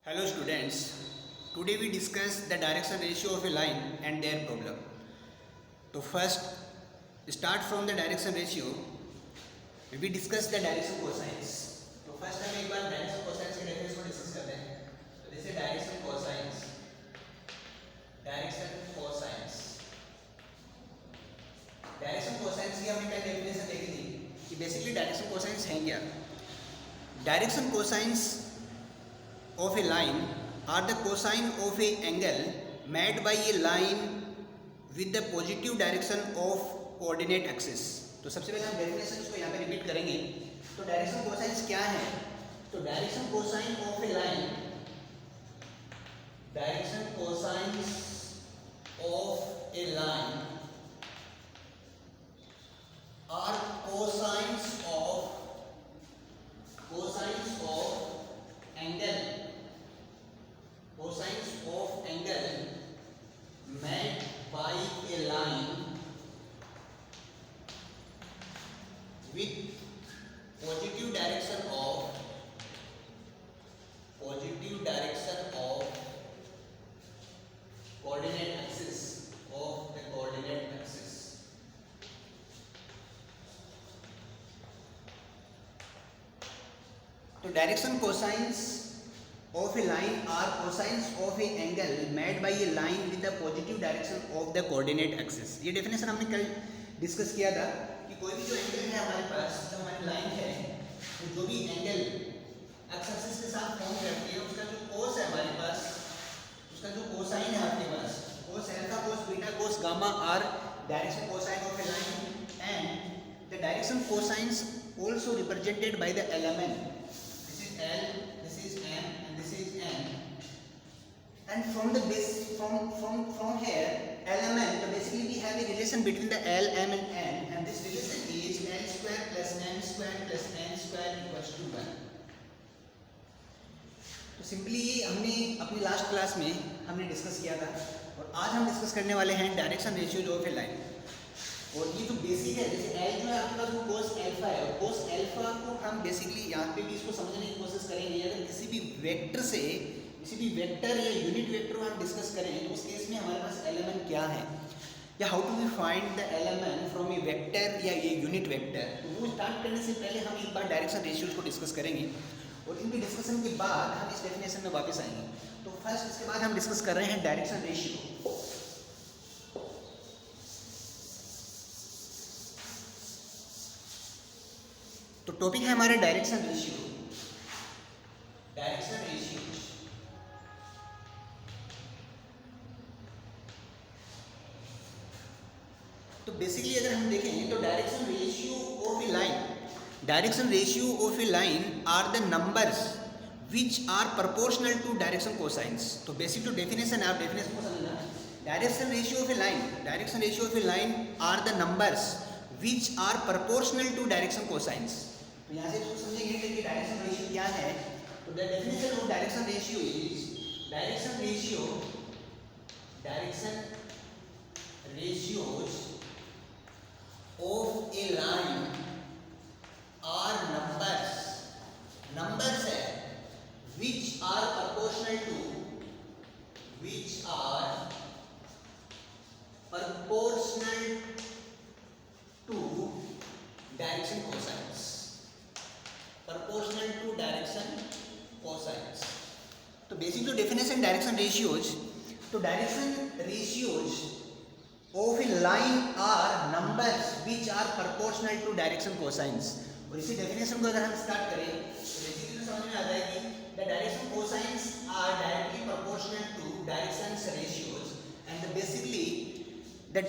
Hello students, today we discuss the direction ratio of a line and their problem. तो first start from the direction ratio. We discuss the direction cosines. तो first हम एक बार direction cosines के definition को discuss करते हैं. तो जैसे direction cosines की हमने क्या definition देखी थी कि basically direction cosines हैं क्या? Direction cosines of a line are the cosine of a angle made by a line with the positive direction of coordinate axis. तो सबसे पहले हम डेफिनेशन को यहाँ पे रिपीट करेंगे. तो डायरेक्शन कोसाइंस क्या है? तो direction cosine of a line, direction cosines of a line are cosines of angle, cosines of angle made by a line with positive direction of coordinate axis of the coordinate axis. तो direction cosines of a line are cosines of a angle made by a line with a positive direction of the coordinate axis. ये definition हमने कल discuss किया था कि कोई भी जो एंगल है हमारे पास, जो हमारी लाइन है, तो जो भी एंगल एक्स एक्सिस के साथ फॉर्म करती है उसका जो कोस है हमारे पास, उसका जो कोसाइन है आपके पास, cos alpha, cos beta, cos gamma are direction cosine of a line, and the direction cosines also represented by the element. This is L, this is M, and from the base from here element, so basically we have a relation between the L, M and N, and this relation is L square plus M square plus N square equals to 1. तो simply ये हमने अपनी last class में हमने discuss किया था, और आज हम डिस्कस करने वाले हैं direction ratio of a line. और ये जो बेसिक है, जैसे L जो है आपके पास वो कोस अल्फा है, और कोस अल्फा को हम बेसिकली यहाँ पे भी इसको समझने की कोशिश करेंगे. अगर किसी भी वेक्टर से, किसी भी वेक्टर या यूनिट वेक्टर को हम डिस्कस करें तो उस केस में हमारे पास एलिमेंट क्या है, या how to we find the element from a vector या ये यूनिट वेक्टर. तो वो स्टार्ट करने से पहले हम एक बार डायरेक्शन रेशियोज को डिस्कस करेंगे, और इनके डिस्कशन के बाद हम इस डेफिनेशन में वापस आएंगे. तो फर्स्ट इसके बाद हम डिस्कस कर रहे हैं डायरेक्शन रेशियो. तो टॉपिक है हमारा डायरेक्शन रेशियो. डायरेक्शन रेशियो तो बेसिकली अगर हम देखें तो direction ratio of a line, direction ratio of a line are the numbers which are proportional to direction cosines. तो बेसिक जो डेफिनेशन है, आप डेफिनेशन को समझना. Direction ratio of a line, direction ratio of a line are the numbers which are proportional to direction cosines. तो यहाँ से इसको समझेंगे कि डायरेक्शन रेशियो क्या है. तो the definition of direction ratio is direction ratios of a line are numbers है which are proportional to direction cosines, तो बेसिक जो डेफिनेशन डायरेक्शन रेशियोज, तो direction ratios of a line are numbers which are proportional to direction cosines. और इसी definition को अगर हम start करें तो बेसिकली समझ में आ जाएगी the direction cosines are directly proportional to direction ratios, and basically that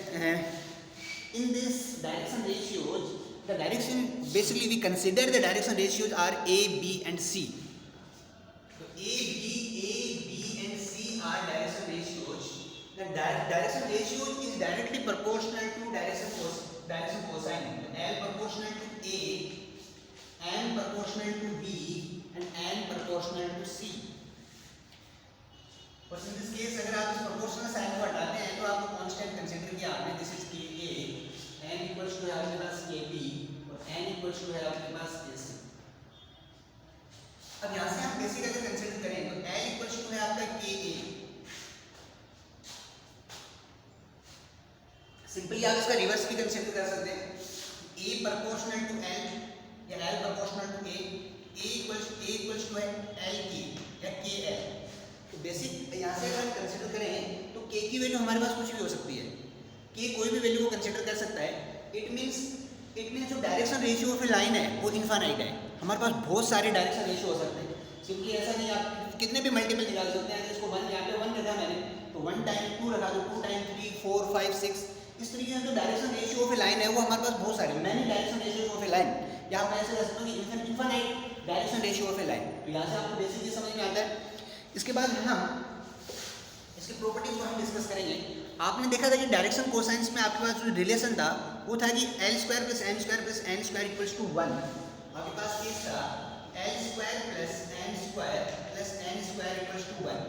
in this direction ratios, the direction basically we consider the direction ratios are A, B and C. So A, B and C are direction ratios. The direction ratio is directly proportional to direction cosine. L proportional to A, M proportional to B, and N proportional to C. But in this case, अगर आप इस proportional sign को हटाते हैं तो आपको constant consider किया आपने. This is Ka, N equals to है आपके पास Kb, और N equals to है आपके पास Kc. अब यहाँ से हम बेसिक अगर कंसिडर करें तो L इक्वल्स सिंपली आप इसका रिवर्स भी कंसिडर कर सकते हैं, ए प्रोपोर्शनल टू एल या l proportional to a equals to l की या के एल। तो बेसिक यहाँ से अगर हम कंसिडर करें तो के की वैल्यू हमारे पास कुछ भी हो सकती है, के कोई भी वैल्यू को कंसिडर कर सकता है। इट मीन्स जो direction ratio of a line है वो इनफाइनाइट है, हमारे पास बहुत सारे डायरेक्शन रेशियो हो सकते हैं। सिंपली ऐसा नहीं, आप कितने भी मल्टीपल निकाल सकते हैं। अगर इसको 1 यहाँ पे 1 रखा मैंने तो 1 टाइम 2 रखा तो 2 टाइम 3 4 5 6, इस तरीके से जो direction ratio of a line है वो हमारे पास बहुत सारे many direction ratio of a line, या मैं ऐसे कह सकता हूँ कि infinite direction ratio of a line. तो यहाँ से आपको बेसिक ये समझ में आता है। इसके बाद हम इसकी प्रॉपर्टीज को हम डिस्कस करेंगे। आपने देखा था कि डायरेक्शन कोसाइंस में आपके पास जो रिलेशन था वो था कि l square plus n square plus n square equals to 1। आपके पास केस था l square plus n square plus n square equals to 1।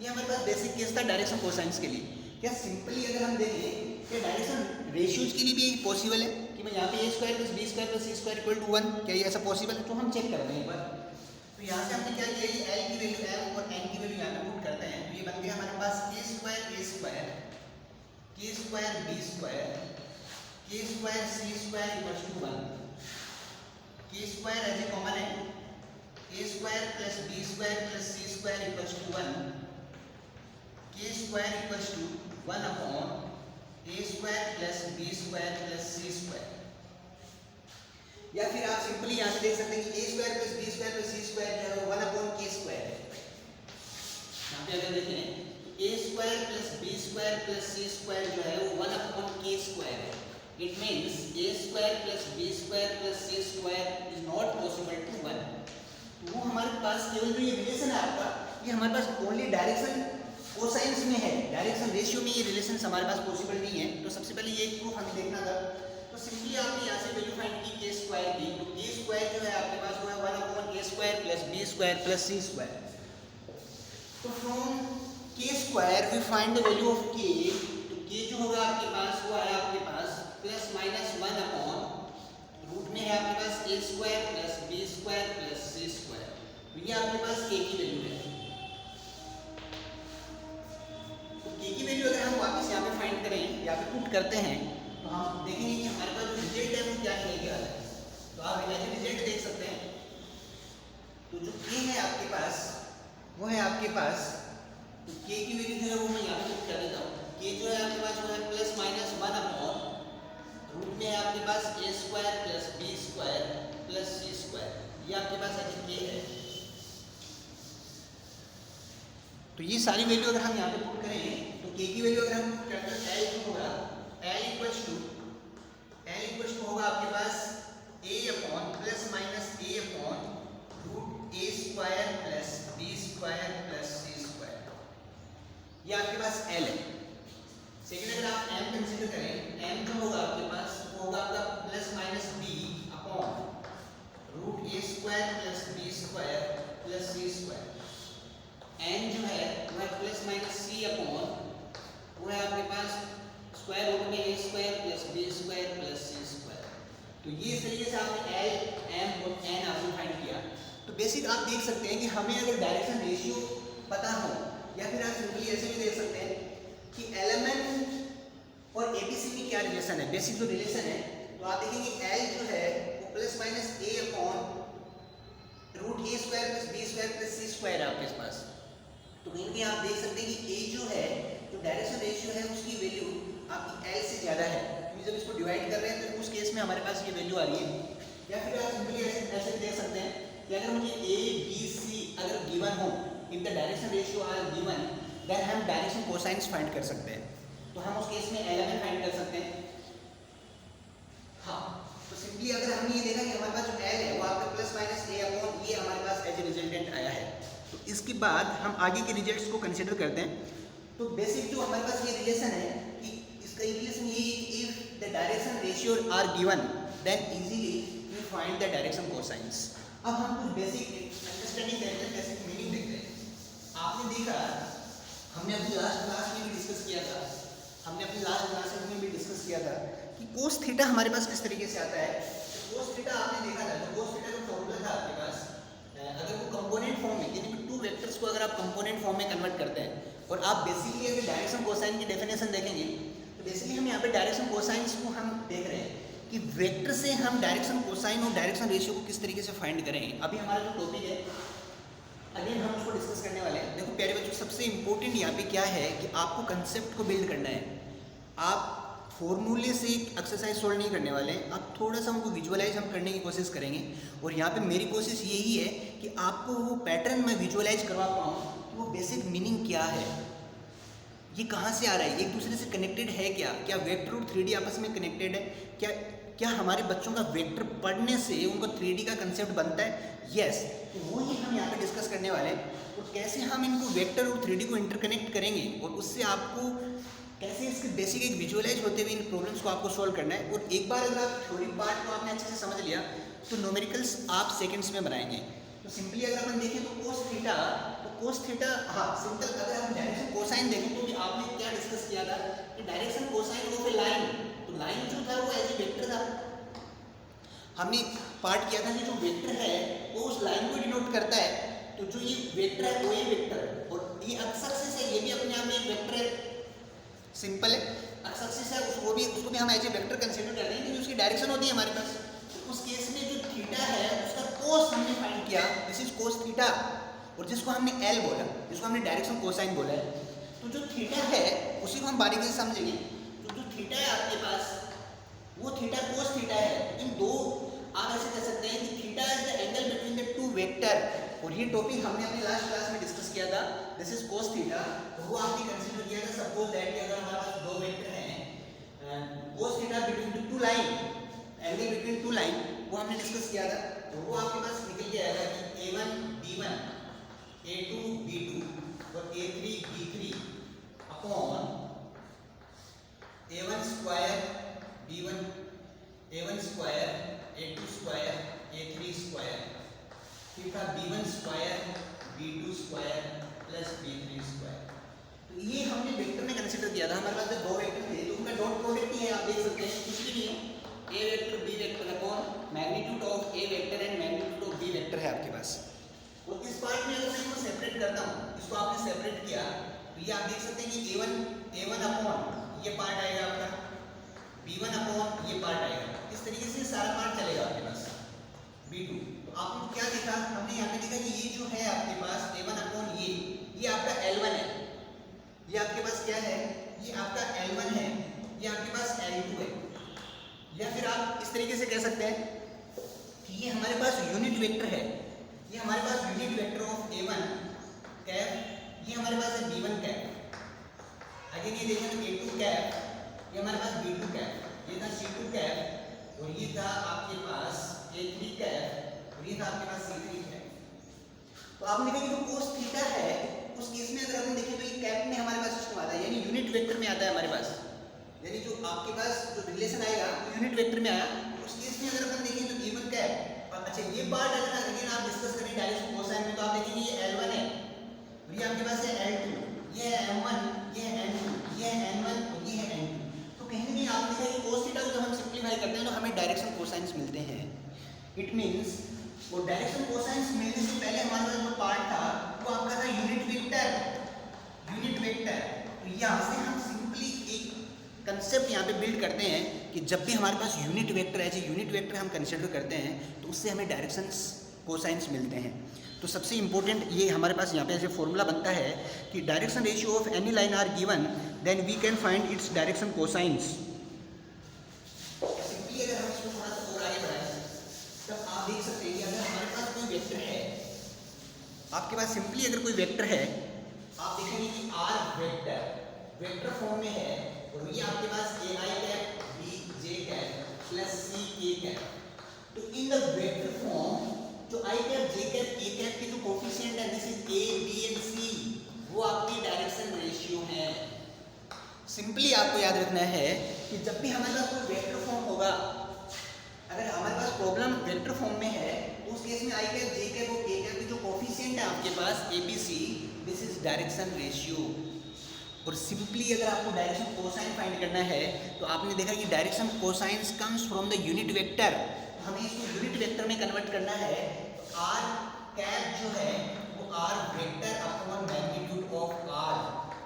ये हमारे पास बेसिक केस था डायरेक्शन कोसाइंस के लिए। क्या सिंपली अगर हम देखें कि डायरेक्शन रेशियोज के लिए भी ये पॉसिबल है कि मैं यहाँ पे a square plus b square plus c square equal to 1, क्या ये ऐसा पॉसिबल है? तो हम चेक कर रहे हैं एक बार। तो यहाँ से हमने क्या किया, ये l की वैल्यू m और n की वैल्यू यहाँ पे पुट करते हैं, तो ये बन गया हमारे पास k square b square c square equals to 1। k square as a common है, a square plus b square plus c square equals to 1, k square equals to 1 upon a square plus b square plus c square. या फिर आप simply यहाँ से देख सकते हैं कि a square plus b square plus c square जो है वो 1 अपॉन k स्क्वायर है। यहाँ पे अगर देखें a square plus b square plus c square जो है वो 1 अपॉन k स्क्वायर है। It means a square plus b square plus c square is not possible to 1। तो वो हमारे पास केवल जो ये रिलेशन है आपका, ये हमारे पास ओनली डायरेक्शन कोसाइंस में है, डायरेक्शन रेशियो में ये रिलेशन हमारे पास पॉसिबल नहीं है। तो सबसे पहले ये प्रूफ हमें देखना था। तो सिंपली आपने यहाँ से वैल्यू फाइंड की k स्क्वायर की, तो k स्क्वायर जो है आपके पास वो है 1 upon a square plus b square plus c square. तो from k square we find the value of k। तो k जो होगा आपके पास वो है आपके पास प्लस माइनस 1 अपॉन रूट में है आपके पास a square plus b square plus c square. तो ये आपके पास k की वैल्यू है। तो k की वैल्यू अगर हम वापस यहाँ पे फाइंड करें, यहाँ पे पुट करते हैं, तो हम देखेंगे कि हमारे पास जो रिजल्ट है वो क्या निकलेगा। तो आप यहाँ रिजल्ट देख सकते हैं। तो जो k है आपके पास वो है आपके पास, तो k की वैल्यू जो है वो मैं यहाँ पे पुट कर देता हूँ। k जो है आपके पास वो है प्लस माइनस 1 अपॉन रूट में है आपके पास a square plus b square plus c square. ये आपके पास ऐसे k है। तो ये सारी वैल्यू अगर हम यहाँ पे पुट करें तो k की वैल्यू अगर हम पुट करते हैं l जो होगा l इक्वल्स टू होगा आपके पास a upon plus minus a upon root a square plus b square plus c square. ये आपके पास l है। सेकंड अगर आप m कंसीडर करें, m जो होगा आपके पास वो होगा आपका plus minus b upon root a square plus b square plus c square. n जो है वो है प्लस माइनस c अपॉन वो है आपके पास स्क्वायर रूट में a square plus b square plus c square. तो ये इस तरीके से आपने l, m और n आपने फाइंड किया। तो बेसिक आप देख सकते हैं कि हमें अगर डायरेक्शन रेशियो पता हो, या फिर आप सिंपली ऐसे भी देख सकते हैं कि एलिमेंट और एबीसी में क्या रिलेशन है। बेसिक जो रिलेशन है तो आप देखेंगे l जो है वो plus minus a upon root a square plus b square plus c square है आपके पास। तो कहीं भी आप देख सकते हैं कि a जो है जो डायरेक्शन रेशियो है उसकी वैल्यू आपकी l से ज़्यादा है, क्योंकि जब इसको डिवाइड कर रहे हैं तो उस केस में हमारे पास ये वैल्यू आ रही है। या फिर आप सिंपली ऐसे देख सकते हैं कि अगर मुझे a b c अगर गिवन हो, if the direction ratio are given, then हम डायरेक्शन कोसाइंस फाइंड कर सकते हैं। तो हम उस केस में एलिमेंट फाइंड कर सकते हैं। हाँ, तो सिंपली अगर हमने ये देखा कि हमारे पास जो l है वो आपका प्लस माइनस a अपॉन ये हमारे पास एज ए रिजल्टेंट आया है। तो इसके बाद हम आगे के रिजल्ट्स को कंसिडर करते हैं। तो बेसिक जो हमारे पास ये रिलेशन है कि इसका रिलेशन ये है कि if the direction ratio are given then easily we find the direction cosines. अब हम कुछ बेसिक अंडरस्टैंडिंग करते हैं, बेसिक मीनिंग देखते हैं। आपने देखा, हमने अपनी लास्ट क्लास में भी डिस्कस किया था कि कोस थीटा हमारे पास किस तरीके से आता है। तो कोस थीटा आपने देखा था, तो कोस थीटा का फॉर्मूला था आपके पास, अगर वो कंपोनेंट फॉर्म में, यानी कि टू वेक्टर्स को अगर आप कंपोनेंट फॉर्म में कन्वर्ट करते हैं और आप बेसिकली अगर डायरेक्शन कोसाइन की डेफिनेशन देखेंगे तो तो बेसिकली हम यहाँ पे डायरेक्शन कोसाइंस को हम देख रहे हैं कि वेक्टर से हम डायरेक्शन कोसाइन और डायरेक्शन रेशियो को किस तरीके से फाइंड करें। अभी हमारा जो टॉपिक है अगेन हम उसको डिस्कस करने वाले हैं। देखो प्यारे बच्चों, सबसे इंपॉर्टेंट यहाँ पे क्या है कि आपको कंसेप्ट को बिल्ड करना है। आप फॉर्मूले से एक्सरसाइज सोल्व नहीं करने वाले, आप थोड़ा सा उनको विजुअलाइज हम करने की कोशिश करेंगे। और यहाँ पे मेरी कोशिश यही है कि आपको वो पैटर्न मैं विजुअलाइज करवा पाऊँ कि वो बेसिक मीनिंग क्या है, ये कहाँ से आ रहा है, एक दूसरे से कनेक्टेड है क्या वेक्टर और 3D आपस में कनेक्टेड है, क्या हमारे बच्चों का वेक्टर पढ़ने से उनको 3D का कंसेप्ट बनता है। यस, तो वो ही हम यहाँ पे डिस्कस करने वाले हैं। और कैसे हम इनको वेक्टर और 3D को इंटरकनेक्ट करेंगे और उससे आपको कैसे इसके बेसिक एक विजुअलाइज होते हुए इन प्रॉब्लम्स को आपको सॉल्व करना है। और एक बार अगर आप थ्योरी पार्ट को आपने अच्छे से समझ लिया तो न्यूमेरिकल्स आप सेकंड्स में बनाएंगे। तो सिंपली अगर अपन देखें तो कोस थीटा, हाँ सिंपल, अगर हम डायरेक्शन कोसाइन देखें तो भी आपने क्या डिस्कस किया था कि direction cosine of a line, तो लाइन जो था वो एज ए वेक्टर था। हमने पार्ट किया था कि जो वेक्टर है वो उस लाइन को डिनोट करता है। तो जो ये वेक्टर है वो ये वेक्टर, और ये एक्स एक्सिस है, ये भी अपने आप में एक वेक्टर है। सिंपल है, एक्स एक्सिस है उसको भी हम एज ए वेक्टर कंसीडर करते हैं क्योंकि उसकी डायरेक्शन होती है हमारे पास। तो उस केस में जो थीटा है उसका कोस हमने फाइंड किया, दिस इज कोस थीटा, और जिसको हमने एल बोला, जिसको हमने डायरेक्शन कोसाइन बोला है। तो जो थीटा है उसी को हम बारीकी से समझेंगे। तो जो थीटा है आपके पास वो थीटा कोस थीटा है। इन दो आप ऐसे कह सकते हैं कि theta is the angle between the two vector, और ये टॉपिक हमने अपनी लास्ट क्लास में डिस्कस किया था, दिस इज कोस थीटा। तो वो आपने कंसीडर किया था, सपोज दैट अगर हमारे पास दो वेक्टर हैं, cos theta between the two line, angle between two line, वो हमने डिस्कस किया था। तो वो आपके पास निकल के आएगा कि a1 b1 a2 b2 और a3 b3 upon a1 square b1 a1 square a2 square a3 square फिर था b1 square b2 square plus b3 square. तो ये हमने वेक्टर में कंसीडर किया था। हमारे पास जो दो वेक्टर थे तो उनका डॉट प्रोडक्ट ही है, आप देख सकते हैं, कुछ भी नहीं है, a vector b vector upon magnitude of a vector and magnitude of b vector है आपके पास। और इस पार्ट में अगर मैं इसको सेपरेट करता हूँ, इसको आपने सेपरेट किया तो ये आप देख सकते हैं कि a1 अपॉन ये पार्ट आएगा आपका, b1 अपॉन ये पार्ट आएगा। इस तरीके से सारा पार्ट चलेगा आपके पास b2। तो आपने क्या देखा, हमने यहाँ पे देखा कि ये जो है आपके पास a1 अपॉन ये आपका L1 है, ये आपके पास क्या है, ये आपका L1 है, ये आपके पास L2 है। या फिर आप इस तरीके से कह सकते हैं कि ये हमारे पास यूनिट वेक्टर है, ये हमारे पास unit vector of a1 cap, ये हमारे पास है b1 कैप। अगेन ये देखें तो a2 कैप, ये हमारे पास b2 कैप, ये था c2 कैप, और ये था आपके पास a3 कैप, और ये था आपके पास c3 कैप। तो आपने देखा कि जो कोस थीटा है उस केस में अगर हम देखें तो ये कैप में हमारे पास सिस्टम आता है, यानी यूनिट वेक्टर में आता है हमारे पास, यानी जो आपके पास जो रिलेशन आएगा वो यूनिट वेक्टर में आया। उस केस में अगर अपन देखें तो b1 कैप, अच्छा ये पार्ट अगर अगेन आप डिस्कस करें डायरेक्शन कोसाइन में तो आप देखेंगे ये L1 है, और ये आपके पास है L2, ये है M1, ये है N2, ये है N1 और ये है N2। तो कहीं ना कहीं आप देखा कि कोस थीटा को जब हम सिंप्लीफाई करते हैं तो हमें डायरेक्शन कोसाइंस मिलते हैं। इट मींस वो डायरेक्शन कोसाइंस मिलने से पहले हमारे पास जो पार्ट था वो आपका था यूनिट वेक्टर। तो यहाँ से हम सिंपली एक कंसेप्ट यहाँ पे बिल्ड करते हैं कि जब भी हमारे पास यूनिट वेक्टर है, जो यूनिट वेक्टर हम कंसिडर करते हैं तो उससे हमें डायरेक्शंस कोसाइंस मिलते हैं। तो सबसे इंपॉर्टेंट ये हमारे पास यहाँ पे ऐसे फॉर्मूला बनता है कि direction ratio of any line are given then we can find its direction cosines. Simply अगर हम इसको थोड़ा सा और आगे बढ़ाएं तब आप देख सकते हैं कि अगर हमारे पास कोई वेक्टर है, आपके पास सिंपली अगर कोई वेक्टर है, आप देखेंगे कि आर वेक्टर फॉर्म में है, और ये आपके पास A I cap B J cap plus C K cap. तो इन द वेक्टर फॉर्म जो I cap J cap K cap के जो कोफिशिएंट है this is A B and C, वो आपकी डायरेक्शन रेशियो है। सिंपली आपको याद रखना है कि जब भी हमारे पास कोई वेक्टर फॉर्म होगा, अगर हमारे पास प्रॉब्लम वेक्टर फॉर्म में है तो उस केस में आई कैप जे कैप और के कैप के जो कोफिशिएंट है आपके पास A B C, this is direction ratio. और सिंपली अगर आपको डायरेक्शन कोसाइन फाइंड करना है तो आपने देखा कि direction cosines comes from the unit vector, हमें इसको यूनिट वेक्टर में कन्वर्ट करना है। तो आर कैप जो है वो r vector upon magnitude of r,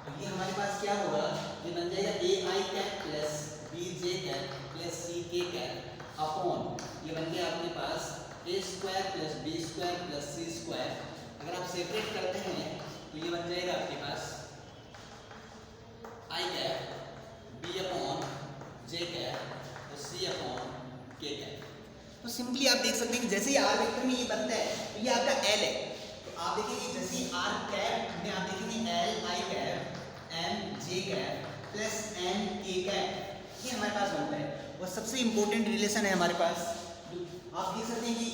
तो ये हमारे पास क्या होगा, ये बन जाएगा ए आई कैप ये हमारे पास बनता है। और सबसे इम्पोर्टेंट रिलेशन है हमारे पास, आप देख सकते हैं कि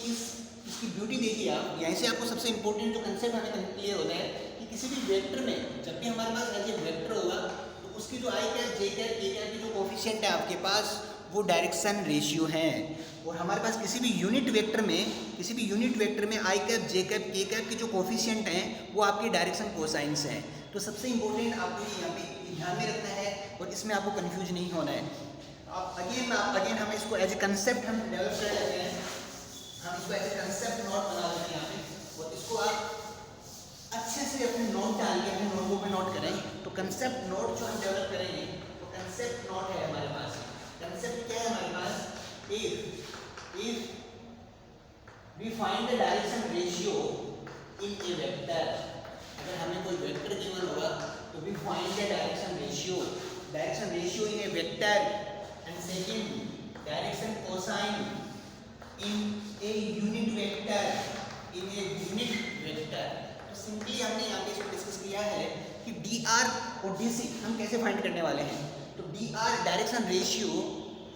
इसकी ब्यूटी देखिए आप, यहाँ से आपको सबसे इम्पोर्टेंट जो कंसेप्ट हमें क्लियर होता है कि किसी भी वेक्टर में जब भी हमारे पास एज ए वेक्टर होगा तो उसकी जो I cap J cap K cap की जो कोफिशिएंट है आपके पास वो डायरेक्शन रेशियो है। और हमारे पास किसी भी यूनिट वेक्टर में आई cap J cap K cap के जो कोफिशिएंट हैं वो आपके डायरेक्शन कोसाइंस हैं। तो सबसे इम्पोर्टेंट आपको यहाँ पे ध्यान में रखना है और इसमें आपको कंफ्यूज नहीं होना है। आप अगेन हम इसको एज ए कंसेप्ट हम डेवलप कर लेते हैं, हम इसको एज ए कंसेप्ट नोट बना लेते हैं यहाँ पे, और इसको आप अच्छे से अपने नोट डाल के अपने नोटबुक में नोट करें। तो कंसेप्ट नोट जो हम डेवलप करेंगे वो कंसेप्ट नोट है हमारे पास। कंसेप्ट क्या है हमारे पास, if we find the direction ratio in a vector, अगर हमें कोई वेक्टर गिवन होगा तो we find the direction ratio in a vector, and second direction cosine in a unit vector, तो सिंपली हमने यहाँ पे इसको डिस्कस किया है कि dr और dc हम कैसे फाइंड करने वाले हैं। तो dr direction ratio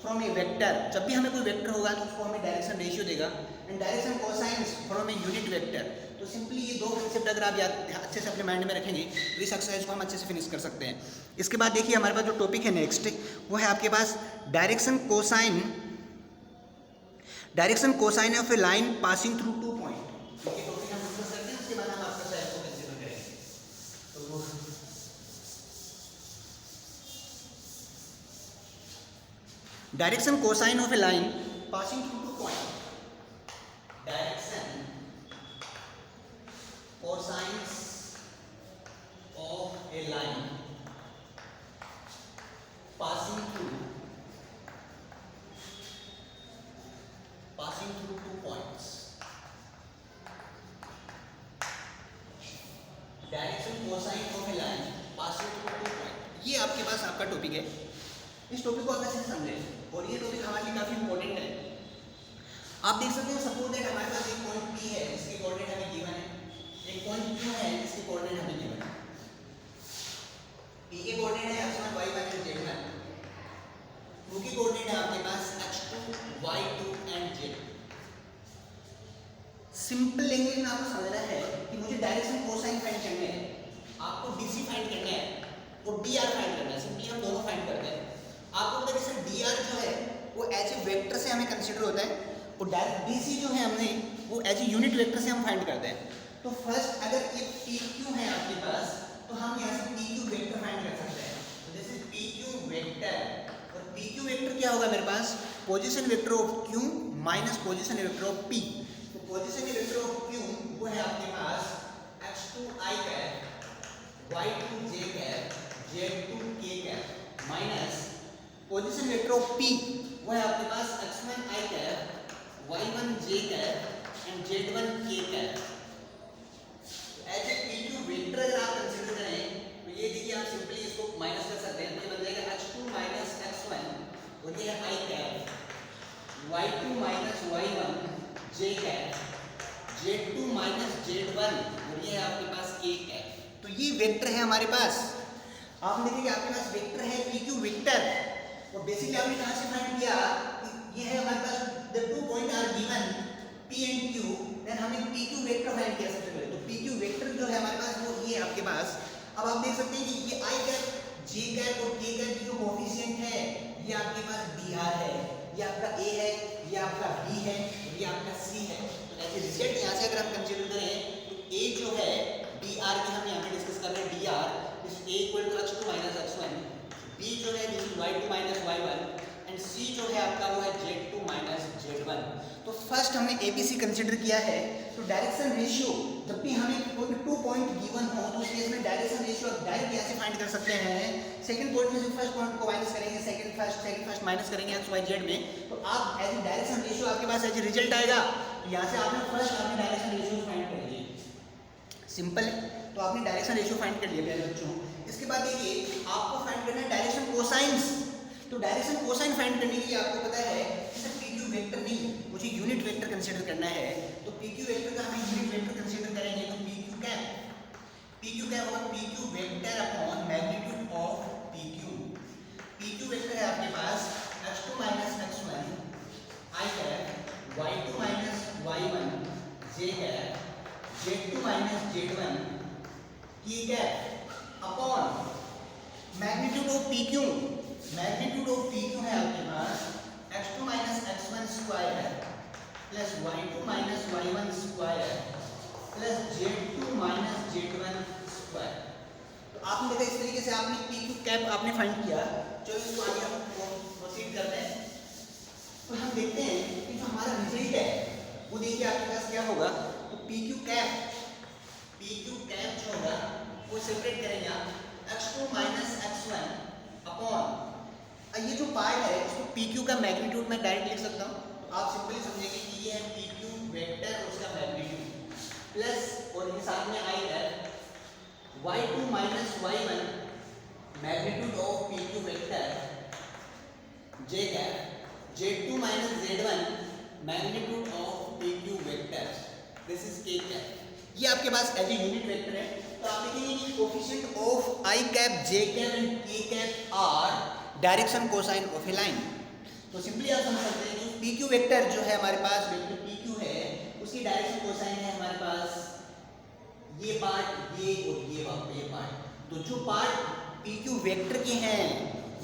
from a vector, जब भी हमें कोई वेक्टर होगा तो उसको हमें डायरेक्शन रेशियो देगा, and direction cosines from A unit vector. तो सिंपली ये दो कंसेप्ट अगर आप याद अच्छे से अपने माइंड में रखेंगे तो इस एक्सरसाइज को हम अच्छे से फिनिश कर सकते हैं। इसके बाद देखिए हमारे पास जो टॉपिक है नेक्स्ट वो है आपके पास direction cosine of a line passing through 2 point. ये टॉपिक हम डिस्कस करते हैं, उसके बाद हम आपका एक्सरसाइज को कंसीडर करेंगे। तो direction cosine of a line passing through 2 point, direction cosines of a line passing through 2 points, direction cosine of a line passing through 2 point, ये आपके पास आपका टॉपिक है। इस टॉपिक को अच्छे से समझें और ये टॉपिक हमारे लिए काफी इंपॉर्टेंट है। आप देख सकते हैं सपोज दैट हमारे पास एक पॉइंट P है जिसकी कोऑर्डिनेट हमें गिवन है, एक पॉइंट Q है जिसकी कोऑर्डिनेट हमें गिवन है। P के कोऑर्डिनेट है x1 y1 and z1, Q की कोऑर्डिनेट है आपके पास x2 y2 and z। Simple language में आपको समझना है कि मुझे डायरेक्शन कोसाइन फाइंड करना है, आपको DC फाइंड करना है और DR फाइंड करना है। सिंपली हम दोनों फाइंड करते हैं। आपको पता है कि DR जो है वो एज ए वेक्टर से हमें कंसीडर होता है और DC जो है हमने वो एज ए यूनिट वेक्टर से हम फाइंड करते हैं। तो फर्स्ट अगर ये PQ है आपके पास तो हम यहाँ से PQ वेक्टर फाइंड कर सकते हैं। तो दिस इज PQ वेक्टर, और PQ वेक्टर क्या होगा मेरे पास, position vector of Q minus position vector of P। तो पोजीशन वेक्टर ऑफ Q वो है आपके पास x2 i cap y2 j cap z2 k cap minus position vector of P वो है आपके पास x1 i cap y1 j cap and z1 k cap. As a PQ vector अगर आप कंसीडर करें तो ये देखिए आप सिंपली इसको माइनस कर सकते हैं, तो ये बन जाएगा x2 माइनस x1 और ये है i cap y2 minus y1 j cap z2 minus z1 और ये है आपके पास k कैप। तो ये वेक्टर है हमारे पास। आप देखिए आपके पास वेक्टर है PQ वेक्टर, और बेसिकली आपने कहां से फाइंड किया कि ये है हमारे पास the 2 point are given P and Q, then हमने PQ वेक्टर फाइंड किया सबसे पहले। तो PQ वेक्टर जो है हमारे पास वो ये है आपके पास। अब आप देख सकते हैं कि ये I कैप J कैप और K कैप की जो कोएफिशिएंट है ये आपके पास dr है, ये आपका A है, ये आपका B है और ये आपका C है। तो ऐसे रिजल्ट यहाँ से अगर हम कंसीडर करें तो A जो है dr की हम यहाँ पे डिस्कस कर रहे हैं, dr is A equal to x2 minus x1, B जो है this is y2 minus y1 and C जो है आपका वो है z2 माइनस z1। तो फर्स्ट हमने ABC कंसीडर किया है। तो डायरेक्शन रेशियो जब भी हमें कोई 2 पॉइंट गिवन हो तो उस केस में डायरेक्शन रेशियो आप डायरेक्ट यहाँ से फाइंड कर सकते हैं। सेकंड पॉइंट में से फर्स्ट पॉइंट को माइनस करेंगे, सेकंड फर्स्ट माइनस करेंगे x y z में, तो आप एज ए डायरेक्शन रेशियो आपके पास एज ए रिजल्ट आएगा। तो यहाँ से आपने फर्स्ट आपने डायरेक्शन रेशियो फाइंड कर लिए, सिंपल है। तो आपने डायरेक्शन रेशियो फाइंड कर लिया प्यारे बच्चों। इसके बाद देखिए आपको फाइंड करना है डायरेक्शन कोसाइंस। तो डायरेक्शन कोसाइन फाइंड करने के लिए आपको पता है कि सर PQ वेक्टर नहीं, मुझे यूनिट वेक्टर कंसीडर करना है। तो PQ वेक्टर का हम यूनिट वेक्टर कंसीडर करेंगे तो PQ क्या होगा, PQ vector upon magnitude of PQ। P Q vector है आपके पास x2 minus x1 I cap y2 minus y1 j cap z2 minus z1 K cap upon magnitude of P Q. Magnitude of P Q है आपके पास x2 minus x1 square plus y2 minus y1 square plus z2 minus z1 square. तो आपने देखा इस तरीके से आपने पी क्यू कैप आपने फाइंड किया। चलो इसको आगे हम प्रोसीड करते हैं। तो हम देखते हैं कि जो हमारा रिजल्ट है वो देखिए आपके पास क्या होगा। तो पी क्यू कैप जो होगा वो सेपरेट करेंगे आप x2 माइनस x1 अपॉन ये जो पार्ट है इसको पी क्यू का मैग्नीट्यूड मैं डायरेक्ट लिख सकता हूँ। तो आप सिंपली समझेंगे कि ये है पी क्यू वेक्टर और उसका मैग्नीट्यूड प्लस और ये साथ में आई है y2 minus y1 magnitude of P Q vector j cap z2 minus z1 magnitude of P Q vector this is k cap. ये आपके पास एज ए यूनिट वेक्टर है। तो आप देखेंगे कि coefficient of I cap J cap and K cap are direction cosine of a line. तो simply आप समझ सकते हैं कि पी क्यू वेक्टर जो है हमारे पास वेक्टर पी क्यू है उसकी डायरेक्शन कोसाइन है हमारे पास ये पार्ट ये और ये पार्ट। तो जो पार्ट पी क्यू वेक्टर के हैं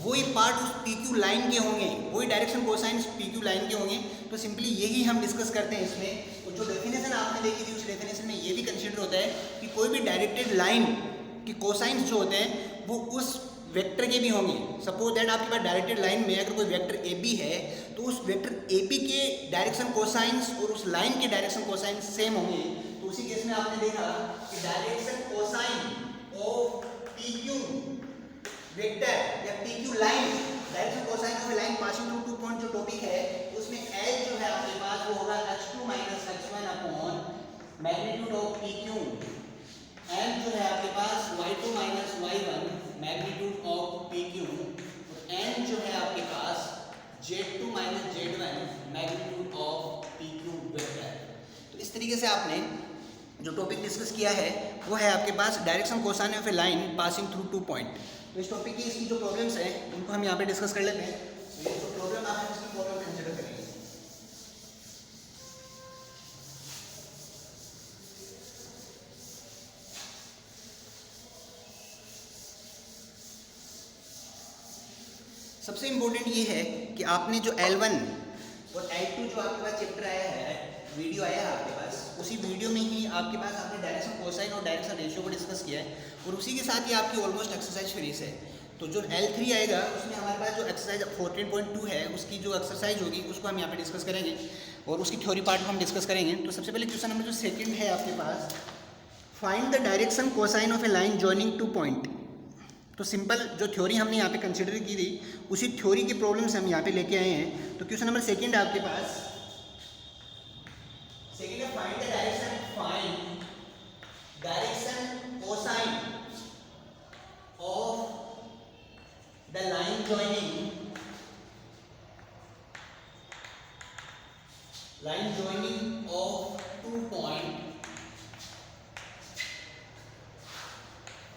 वही पार्ट उस पी क्यू लाइन के होंगे, वही direction cosine P Q line के होंगे। तो सिंपली यही हम डिस्कस करते हैं इसमें। तो जो डेफिनेशन आपने देखी थी उस डेफिनेशन में ये भी कंसीडर होता है कि कोई भी डायरेक्टेड लाइन की कोसाइंस जो होते हैं वो उस वेक्टर के भी होंगे। सपोज दैट आपके पास डायरेक्टेड लाइन में अगर कोई वेक्टर ए बी है तो उस वेक्टर ए बी के डायरेक्शन कोसाइंस और उस लाइन के डायरेक्शन कोसाइंस सेम होंगे। तो उसी केस में आपने देखा कि direction cosine of P Q vector या P Q line direction cosine of line passing through two point जो टॉपिक है उसमें एल जो है आपके पास वो होगा x2 minus x1 upon magnitude of P Q. M जो है आपके पास y2 minus y1 magnitude of P Q. N जो है आपके पास z2 minus z1 magnitude of P Q vector. तो इस तरीके से आपने जो टॉपिक डिस्कस किया है वो है आपके पास direction cosine of a line passing through two point. तो इस टॉपिक की इसकी जो प्रॉब्लम्स हैं उनको हम यहाँ पे डिस्कस कर लेते हैं। तो ये जो प्रॉब्लम आप इसकी प्रॉब्लम कंसीडर करेंगे। सबसे इम्पोर्टेंट ये है कि आपने जो L1 और L2 जो आपके पास चैप्टर आया है वीडियो आया है आपके पास उसी वीडियो में ही आपके पास आपने डायरेक्शन कोसाइन और डायरेक्शन रेशियो को डिस्कस किया है और उसी के साथ ही आपकी ऑलमोस्ट एक्सरसाइज फिनिश है। तो जो L3 आएगा उसमें हमारे पास जो एक्सरसाइज 14.2 है उसकी जो एक्सरसाइज होगी उसको हम यहाँ पे डिस्कस करेंगे और उसकी थ्योरी पार्ट को हम डिस्कस करेंगे। तो सबसे पहले क्वेश्चन नंबर जो सेकंड है आपके पास, find the direction cosine of a line joining two point. तो सिंपल जो थ्योरी हमने यहाँ पे कंसिडर की थी उसी थ्योरी की प्रॉब्लम्स हम यहाँ पे लेके आए हैं। तो क्वेश्चन नंबर सेकंड आपके पास सेकंड है find the direction cosine of the line joining of two point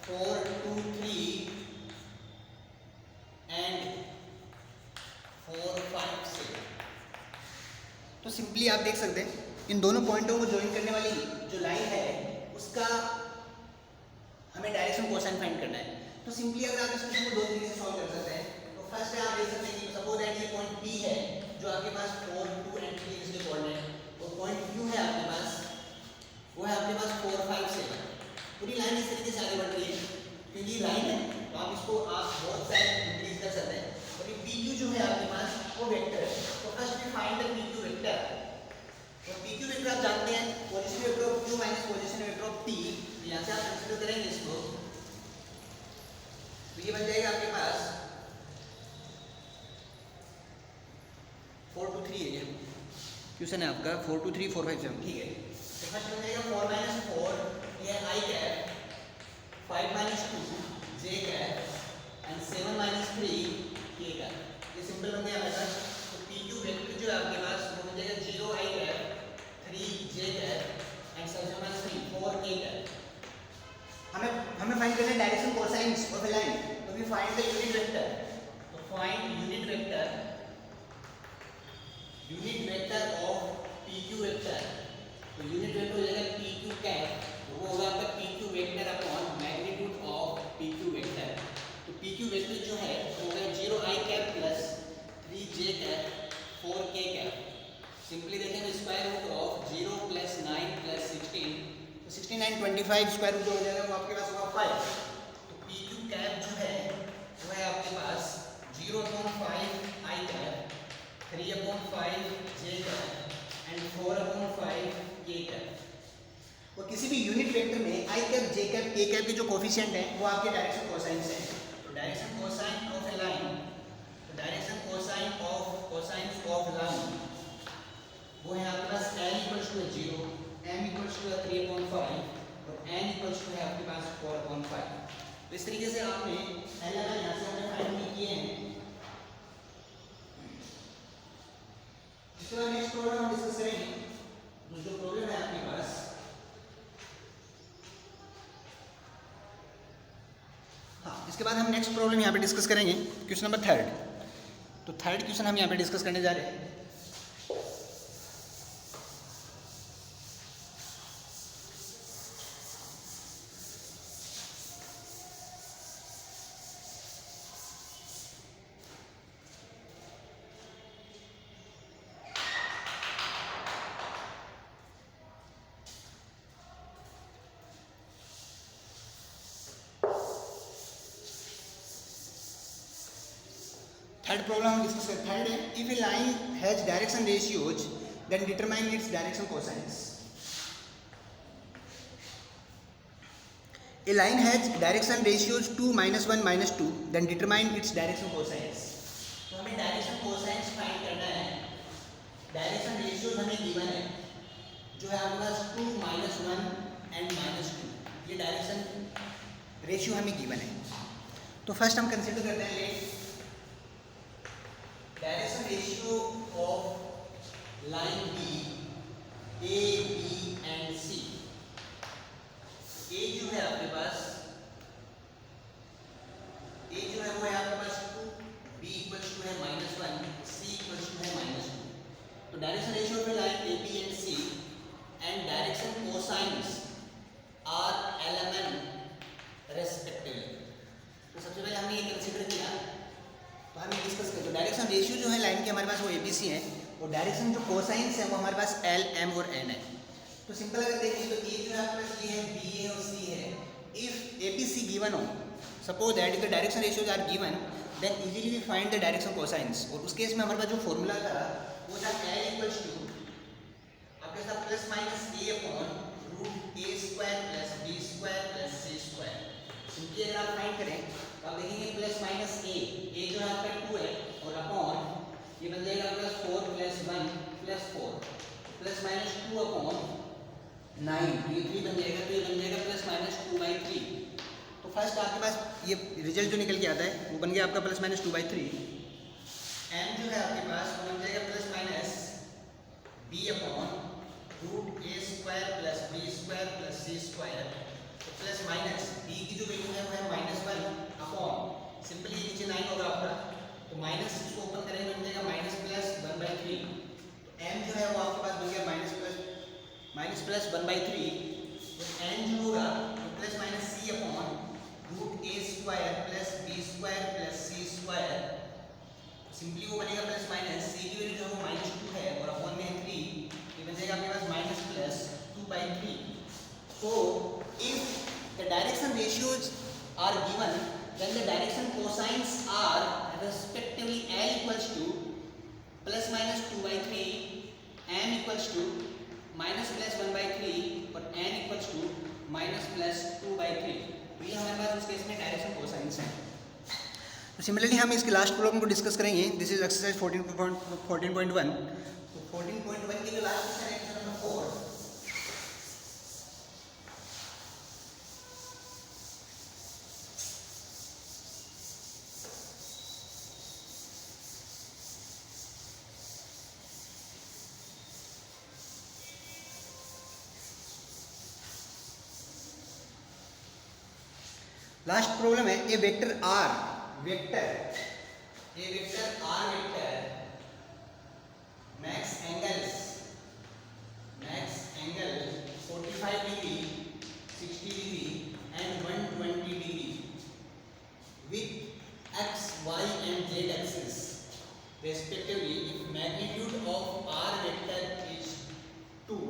4, 2, 3 and 4, 5, 6। तो सिंपली आप देख सकते हैं इन दोनों पॉइंटों को ज्वाइन करने वाली जो लाइन है उसका हमें डायरेक्शन कोसाइन फाइंड करना है। तो सिंपली अगर आप इस क्वेश्चन को दो तरीके से सॉल्व कर सकते हैं। तो फर्स्ट है आप देख सकते हैं कि सपोज दैट ये पॉइंट P है जो आपके पास 4, 2 एंड 3 इसके कोऑर्डिनेट और पॉइंट Q है आपके पास वो है आपके पास 4, 5, 6। पूरी लाइन इस तरीके से आगे बढ़ रही है क्योंकि ये लाइन है तो आप इसको आप बहुत सारे इंक्रीज कर सकते हैं। और ये पी क्यू जो है आपके पास वो वेक्टर है। तो first we find the P Q vector. तो पी क्यू वेक्टर आप जानते हैं position vector of Q minus position vector of P. यहाँ से आप कंसीडर करेंगे इसको तो ये बन जाएगा आपके पास 4, 2, 3 है। ये क्वेश्चन है आपका 4, 2, 3, 4, 5, 7 ठीक है। तो फर्स्ट बन जाएगा 4 माइनस 4 ये I cap 5 minus 2 J cap and 7 minus 3 K cap. ये सिंपल बन गया हमारे पास। तो पी क्यू वेक्टर जो है आपके पास वो बन जाएगा 0 I cap 3 J cap and 7 minus 3 4 K cap. हमें फाइंड करना है direction cosines of a line. तो we find the unit vector. तो find unit vector of P Q vector. तो यूनिट वेक्टर हो जाएगा पी क्यू कैप, तो वो होगा आपका P Q vector upon magnitude of P Q vector. तो पी क्यू वेक्टर जो है वो होगा 0 i cap plus 3 j cap 4 k cap. Simply देखें तो square root of 0 plus 9 plus 16, तो 69 25 स्क्वायर रूट जो हो जाएगा वो आपके पास होगा 5। तो पी क्यू कैप जो है वो है आपके पास 0/5 i cap, 3/5 j cap and 4/5 k cap. और किसी भी यूनिट वेक्टर में i cap, j cap, k cap के जो कोफिशिएंट हैं वो आपके डायरेक्शन कोसाइंस हैं। तो direction cosine of a line, तो डायरेक्शन कोसाइंस ऑफ लाइन वो है आपके पास l equals to 0, m equals to 3/5 और n इक्वल्स टू है आपके पास 4/5। तो इस तरीके से आपने l यहाँ से हमने फाइंड किए हैं। इसके बाद नेक्स्ट प्रॉब्लम हम डिस्कस करेंगे। जो प्रॉब्लम है आपके पास, हाँ, इसके बाद हम नेक्स्ट प्रॉब्लम यहाँ पे डिस्कस करेंगे, क्वेश्चन नंबर 3। तो थर्ड क्वेश्चन हम यहाँ पे डिस्कस करने जा रहे हैं। थर्ड प्रॉब्लम हम डिस्कस करते हैं। थर्ड है, if a line has direction ratios then determine its direction cosines. A line has direction ratios 2, -1, -2 then determine its direction cosines. तो हमें डायरेक्शन कोसाइंस फाइंड करना है। डायरेक्शन रेशियोज हमें गिवन है, जो है आपके पास 2, -1 एंड -2, ये डायरेक्शन रेशियो हमें गिवन है। तो फर्स्ट हम कंसीडर करते हैं let direction ratio of line B, A, B and C. A जो है आपके पास, ए जो है वो है आपके पास 2, बी इक्वल्स टू है -1, सी इक्वल्स टू है -2। तो direction ratio of line A, B and C and direction cosines are element respectively. तो सबसे पहले हमने ये कंसीडर किया, तो हम ये डिस्कस करें। तो डायरेक्शन रेशियो जो है लाइन के हमारे पास वो ABC है, और डायरेक्शन जो कोसाइंस है वो हमारे पास L, M और N है। तो सिंपल अगर देखें तो ये जो है आपके पास ये है, B है और C है। इफ ABC गिवन हो, suppose that if the direction ratios are given, then easily we find the direction cosines. और उस केस में हमारे पास जो फॉर्मूला था वो था L इक्वल्स टू आपके साथ plus minus A upon root A square plus B square plus C square. Simply अगर आप फाइंड करें तो आप देखेंगे प्लस माइनस ए जो है आपका 2 है, और अपॉन ये बन जाएगा plus 4 plus 1 plus 4 plus minus 2 upon 9, ये 3 बन जाएगा, तो ये बन जाएगा प्लस माइनस 2/3। तो फर्स्ट आपके पास ये रिजल्ट जो निकल के आता है वो बन गया आपका प्लस माइनस 2/3। एम जो है आपके पास वो बन जाएगा plus minus B upon root A square plus B square plus C square, plus minus B की जो वैल्यू है वो है -1 अपॉन सिंपली नीचे 9 होगा आपका, तो माइनस इसको ओपन करेंगे बन जाएगा माइनस प्लस 1/3। तो m जो है वो आपके पास बन गया माइनस प्लस 1/3। तो n जो होगा तो plus minus c upon root A square plus B square plus C square. Simply वो बनेगा प्लस माइनस c की वैल्यू जो है वो -2 है और अपॉन में 3, ये बन जाएगा आपके पास minus plus 2/3। So if the direction ratios are given, then the direction cosines are respectively L equals to plus minus 2/3, M equals to minus plus 1/3 और N equals to minus plus 2/3। तो ये हमारे पास उस केस में direction cosines है। तो similarly हम इसके लास्ट प्रॉब्लम को डिस्कस करेंगे। This is exercise 14.1। तो 14.1 की जो लास्ट क्वेश्चन है क्वेश्चन नंबर 4। लास्ट प्रॉब्लम है, ए vector R A vector R vector max angle 45 degree, 60 degree and 120 degree with x, y and z axis respectively. If magnitude of R vector is 2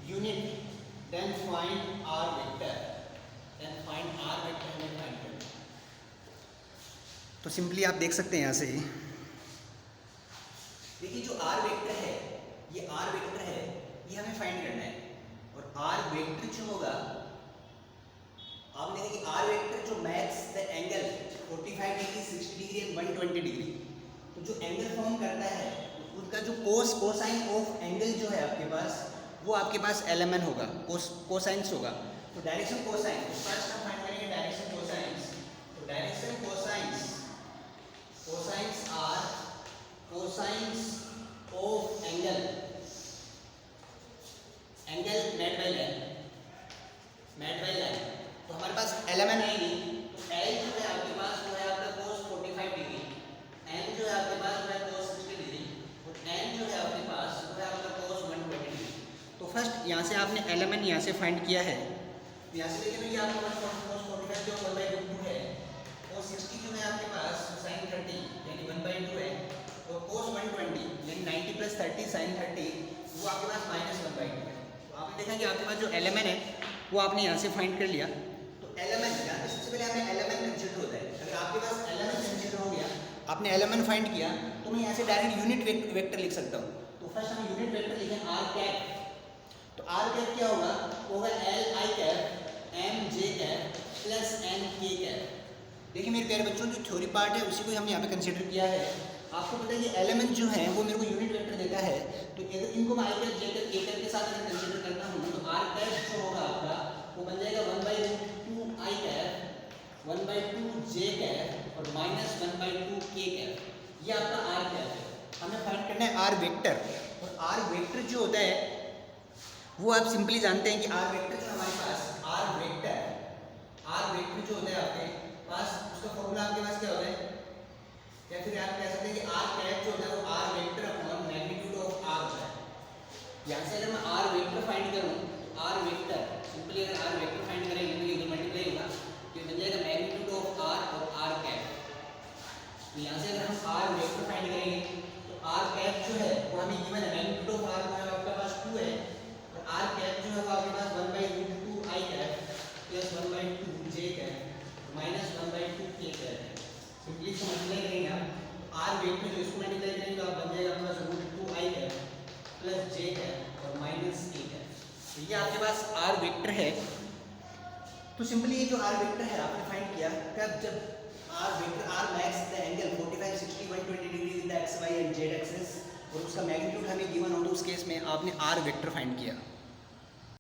unit, then find R vector. तो simply आप देख सकते हैं यहाँ से, देखिए जो R vector है, ये R वेक्टर है, ये हमें फाइंड करना है। और R वेक्टर जो होगा, आपने देखा कि R वेक्टर जो max the angle 45 degree, 60 degree and 120 degree, तो जो एंगल फॉर्म करता है उसका जो कोसाइन ऑफ एंगल जो है आपके पास, वो आपके पास LMN होगा, कोसाइंस होगा। तो डायरेक्शन कोसाइन, तो फर्स्ट हम फाइंड करेंगे डायरेक्शन कोसाइंस। तो direction cosines are cosines of angle made by line. तो हमारे पास LMN आएगी, तो L जो है आपके पास वो है आपका cos 45 डिग्री, M जो है आपके पास वो है cos 60 डिग्री और N जो है आपके पास वो है आपका cos 120 डिग्री। तो फर्स्ट यहाँ से आपने LMN यहाँ से फाइंड किया है, यहाँ से देखिए ये आपके पास cos 45 जो 1/2 है, cos 60 जो है आपके पास sin 30 यानी 1/2 है, और cos 120 यानी 90 + 30 sin 30 वो आपके पास -1/2 है। तो आपने देखा कि आपके पास जो LMN है वो आपने यहाँ से फाइंड कर लिया। तो LMN यहाँ पे सबसे पहले हमें LMN कंसीडर होता है। अगर आपके पास LMN कंसीडर हो गया, आपने LMN फाइंड किया, तो मैं यहाँ से डायरेक्ट यूनिट वेक्टर लिख सकता हूँ। तो फर्स्ट हम यूनिट वेक्टर लिखें R कैप। तो R कैप क्या होगा, होगा LI cap MJ cap plus NK cap. देखिए मेरे प्यारे बच्चों, जो थ्योरी पार्ट है उसी को हमने यहाँ पे कंसीडर किया है। आपको पता है कि LMN जो है वो मेरे को यूनिट वेक्टर देता है, तो अगर इनको मैं I cap J cap K cap के साथ अगर कंसीडर करता हूँ, तो R कैप जो होगा आपका वो बन जाएगा 1/2 I कैप, 1/2 J कैप और -1/2 K कैप। ये आपका R कैप है। हमें फाइंड करना है R वेक्टर, और R वेक्टर जो होता है वो आप सिंपली जानते हैं कि R वेक्टर जो हमारे पास R वेक्टर जो होता है आपके पास, उसका फॉर्मूला आपके पास क्या होता है, या फिर आप कह सकते हैं कि R कैप जो होता है वो R vector upon magnitude of R होता है। यहाँ से अगर मैं R वेक्टर फाइंड करूँ, तो R वेक्टर सिंपली अगर R वेक्टर फाइंड करेंगे तो ये मल्टीप्लाई होगा, तो बन जाएगा मैग्नीट्यूड ऑफ R और R कैप। तो यहाँ से अगर हम R वेक्टर फाइंड करेंगे तो R कैप जो है वो हमें गिवन है, मैग्नीट्यूड ऑफ R जो है आपके पास 2 है, और R कैप जो है वो आपके पास 1/2 I cap plus 1/2 J cap minus 1/2 K cap है। सिंपली इसको मल्टीप्लाई करेंगे आप, तो R वेक्टर जो इसको मल्टीप्लाई करेंगे तो आप बन जाएगा आपके पास √2 I cap plus J cap और माइनस K कैप। तो ये आपके पास R वेक्टर है। तो सिंपली ये जो R वेक्टर है आपने फाइंड किया, कब जब R vector R max the angle 45 60 120 degree with the x y and z axis, और उसका मैग्नीट्यूड हमें गिवन हो, तो उस केस में आपने R वेक्टर फाइंड किया।